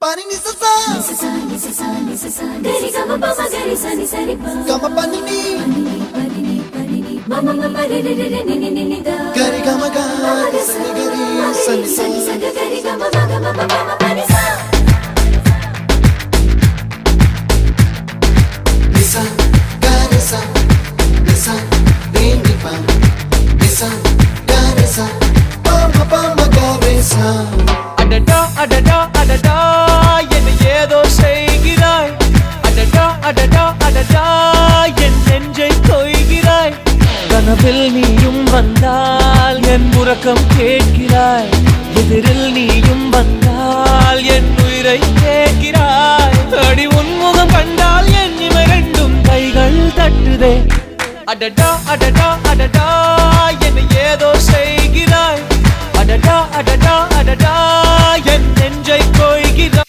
Pani ni sa sa gari gama pa ma gari sa ni sa ri pa gama pani ni mama mama re re re ni ni ni da gari gama ga sa ni gari sa ni sa gari gama ma gama mama pani sa nisa gari sa nisa re ni pa nisa gari sa pa ma gari sa அடடா அடடா அடடா என்ன ஏதோ செய்கிறாய் அடடா அடடா அடடா என் நெஞ்சை கொய்கிறாய் கனவில் நீயும் வந்தால் என் உறக்கம் கேட்கிறாய் எதிரில் நீயும் வந்தால் என் உயிரை கேட்கிறாய் அடி உன்முகம் கண்டால் என் இமை ரெண்டும் கைகள் தட்டுதே அடடா அடடா அடடா என்ன ஏதோ செய்கிறாய் அடடா அடடா அடடா என் நெஞ்சை கொய்கிறாய்